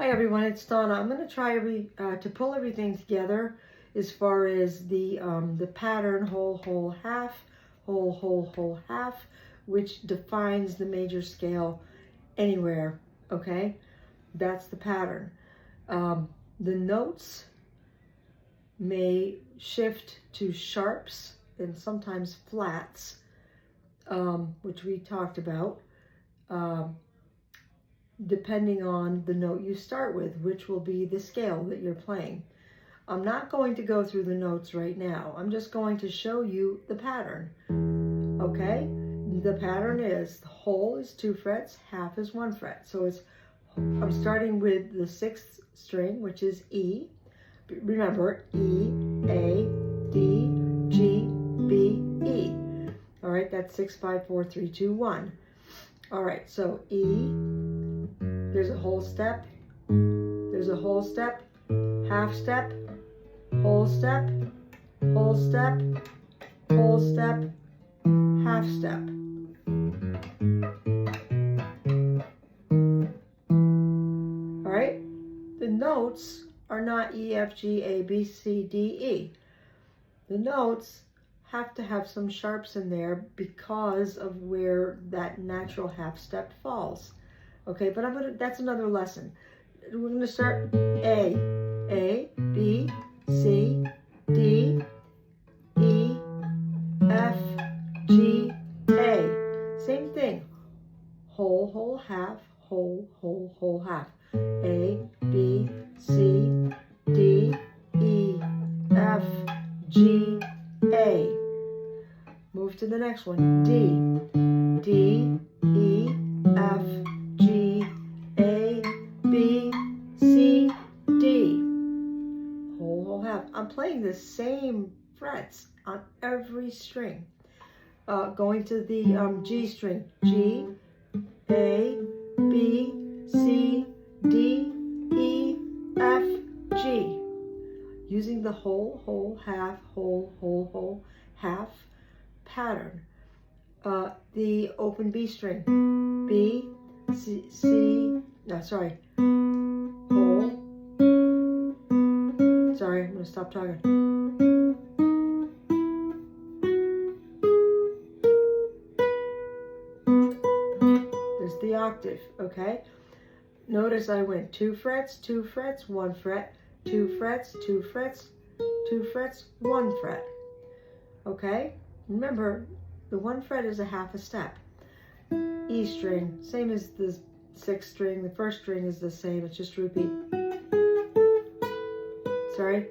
Hi everyone, it's Donna. I'm going to try to pull everything together as far as the pattern whole, whole, half, whole, whole, whole, half, which defines the major scale anywhere, okay? That's the pattern. The notes may shift to sharps and sometimes flats, which we talked about. Depending on the note you start with, which will be the scale that you're playing. I'm not going to go through the notes right now. I'm just going to show you the pattern, okay? The pattern is the whole is 2 frets, half is 1 fret. So I'm starting with the 6th string, which is E. Remember, E, A, D, G, B, E. All right, that's 6, 5, 4, 3, 2, 1. All right, so E, there's a whole step, there's a whole step, half step, whole step, whole step, whole step, half step. All right, the notes are not E, F, G, A, B, C, D, E. The notes have to have some sharps in there because of where that natural half step falls. Okay, but that's another lesson. We're gonna start A, B, C, D, E, F, G, A. Same thing. Whole, whole, half, whole, whole, whole, half. A, B, C, D, E, F, G, A. Move to the next one. D, E, F, G, A, B, C, D. Whole, whole, half. I'm playing the same frets on every string. Going to the G string. G, A, B, C, D, E, F, G. Using the whole, whole, half, whole, whole, whole, half pattern. The open B string. B, whole. Sorry, I'm going to stop talking. There's the octave, okay? Notice I went 2 frets, 2 frets, 1 fret, 2 frets, 2 frets, 2 frets, 1 fret. Okay? Remember, the 1 fret is a half a step. E string, same as the 6th string. The 1st string is the same, it's just repeat. Sorry.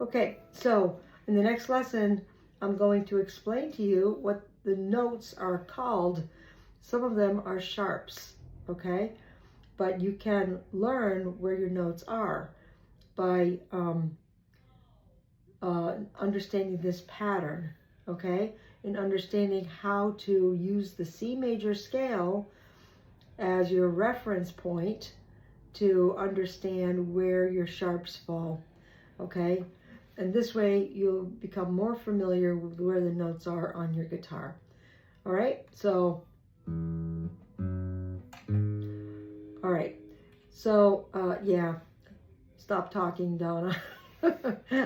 Okay, so in the next lesson, I'm going to explain to you what the notes are called. Some of them are sharps, okay? But you can learn where your notes are by understanding this pattern, okay? And understanding how to use the C major scale as your reference point to understand where your sharps fall, okay? And this way you'll become more familiar with where the notes are on your guitar. All right, so, all right. So, yeah, stop talking, Donna. I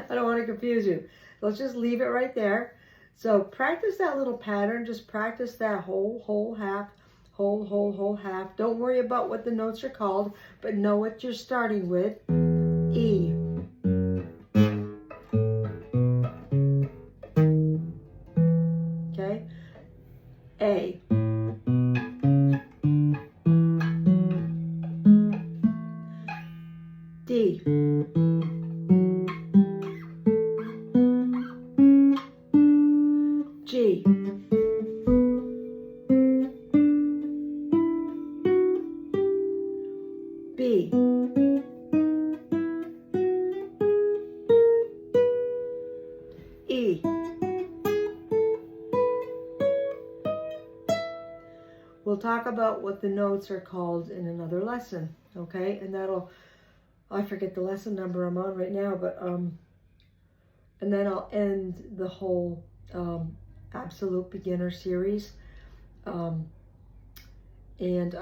don't want to confuse you. Let's just leave it right there. So practice that little pattern. Just practice that whole, whole, half, whole, whole, whole, half. Don't worry about what the notes are called, but know what you're starting with. E. Okay? A. D. G. B. E. We'll talk about what the notes are called in another lesson, okay? And I forget the lesson number I'm on right now, but, and then I'll end the whole Absolute Beginner series and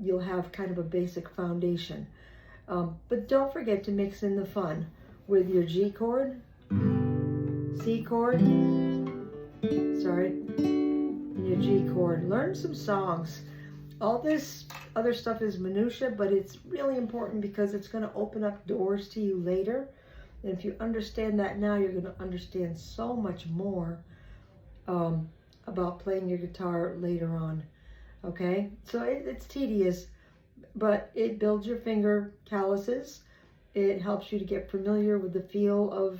you'll have kind of a basic foundation. But don't forget to mix in the fun with your G chord, C chord, and your G chord. Learn some songs. All this other stuff is minutia, but it's really important because it's going to open up doors to you later. And if you understand that now, you're going to understand so much more about playing your guitar later on. Okay? So it's tedious, but it builds your finger calluses. It helps you to get familiar with the feel of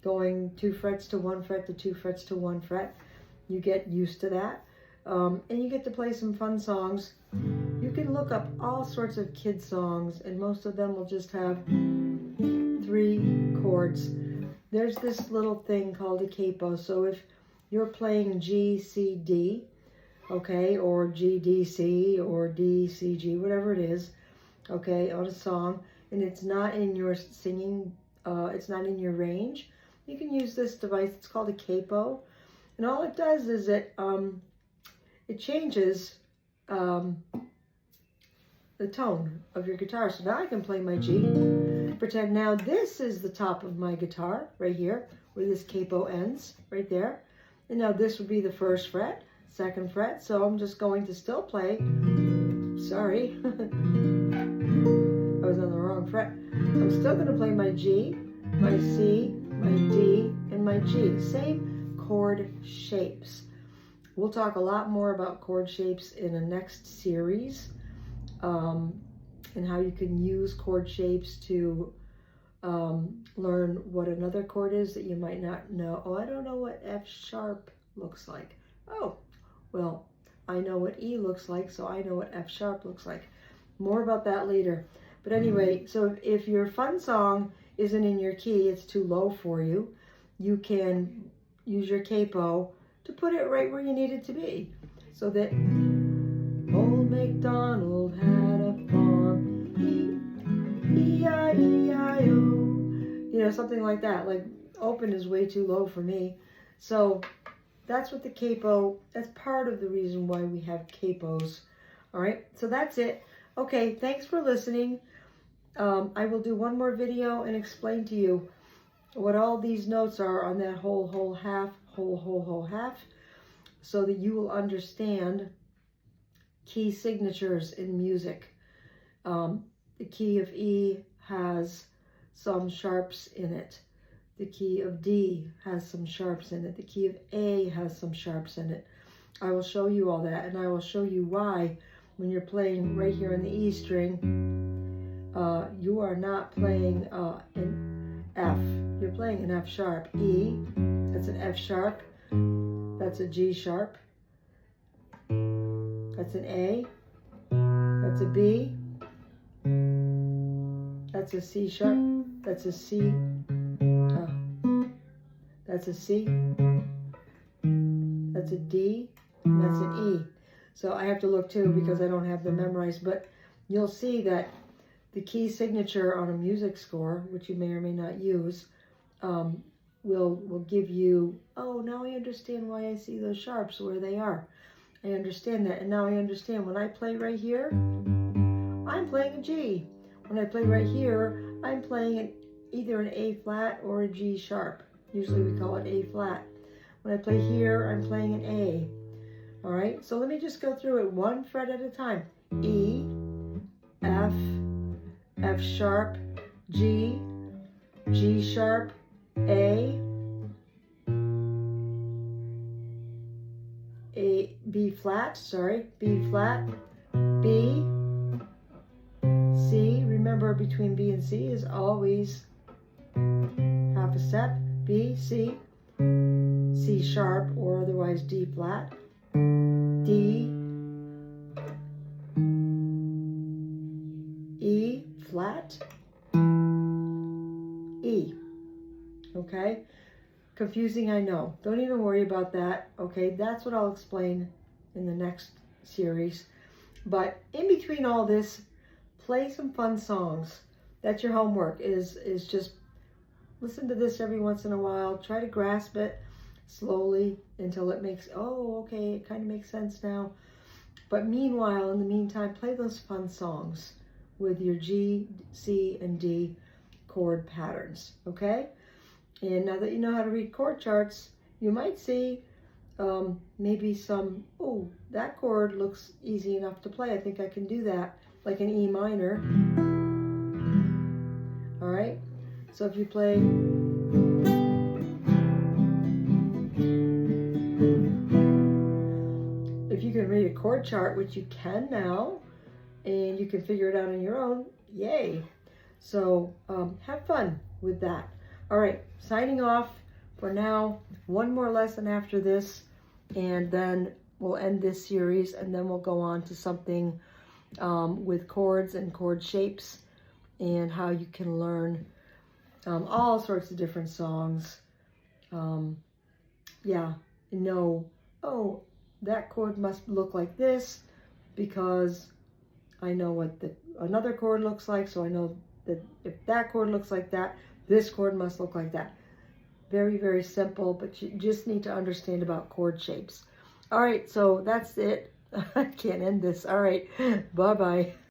going 2 frets to 1 fret to 2 frets to 1 fret. You get used to that. And you get to play some fun songs. You can look up all sorts of kid songs, and most of them will just have 3 chords. There's this little thing called a capo. So if you're playing G, C, D, okay, or G, D, C, or D, C, G, whatever it is, okay, on a song, and it's not in your singing, it's not in your range, you can use this device. It's called a capo. And all it does is it changes the tone of your guitar. So now I can play my G. Pretend now this is the top of my guitar right here, where this capo ends, right there. And now this would be the 1st fret, 2nd fret. So I'm just going to still play. Sorry. I was on the wrong fret. I'm still going to play my G, my C, my D, and my G. Same chord shapes. We'll talk a lot more about chord shapes in a next series, and how you can use chord shapes to learn what another chord is that you might not know. Oh, I don't know what F sharp looks like. Oh, well, I know what E looks like, so I know what F sharp looks like. More about that later. But anyway, so if your fun song isn't in your key, it's too low for you, you can use your capo to put it right where you need it to be. So that Old MacDonald had a farm, E-I-E-I-O. You know, something like that. Like open is way too low for me. So that's what the capo, that's part of the reason why we have capos. All right, so that's it. Okay, thanks for listening. I will do one more video and explain to you what all these notes are on that whole half, whole half, so that you will understand key signatures in music. The key of E has some sharps in it. The key of D has some sharps in it. The key of A has some sharps in it. I will show you all that, and I will show you why when you're playing right here in the E string, you are not playing an F. You're playing an F sharp. E, that's an F sharp. That's a G sharp. That's an A. That's a B. That's a C sharp. That's a C. That's a C. That's a D. And that's an E. So I have to look too because I don't have them memorized. But you'll see that the key signature on a music score, which you may or may not use, will give you, oh, now I understand why I see those sharps where they are. I understand that. And now I understand when I play right here, I'm playing a G. When I play right here, I'm playing either an A flat or a G sharp. Usually we call it A flat. When I play here, I'm playing an A. All right, so let me just go through it 1 fret at a time. E, F, F sharp, G, G sharp, A, B flat, B flat, B, C. Remember, between B and C is always half a step. B, C, C sharp, or otherwise D flat, D, E flat, E. Okay? Confusing, I know. Don't even worry about that. Okay? That's what I'll explain in the next series. But in between all this, play some fun songs. That's your homework, is just listen to this every once in a while. Try to grasp it slowly until it makes, oh, okay, it kind of makes sense now. But meanwhile, in the meantime, play those fun songs with your G, C, and D chord patterns, okay? And now that you know how to read chord charts, you might see maybe some, oh, that chord looks easy enough to play. I think I can do that, like an E minor. All right, so if you play, if you can read a chord chart, which you can now, and you can figure it out on your own, yay. So have fun with that. All right, signing off for now. One more lesson after this, and then we'll end this series, and then we'll go on to something with chords and chord shapes, and how you can learn all sorts of different songs. Yeah, know, oh, that chord must look like this because I know what another chord looks like, so I know that if that chord looks like that, this chord must look like that. Very, very simple, but you just need to understand about chord shapes. All right, so that's it. I can't end this. All right, bye-bye.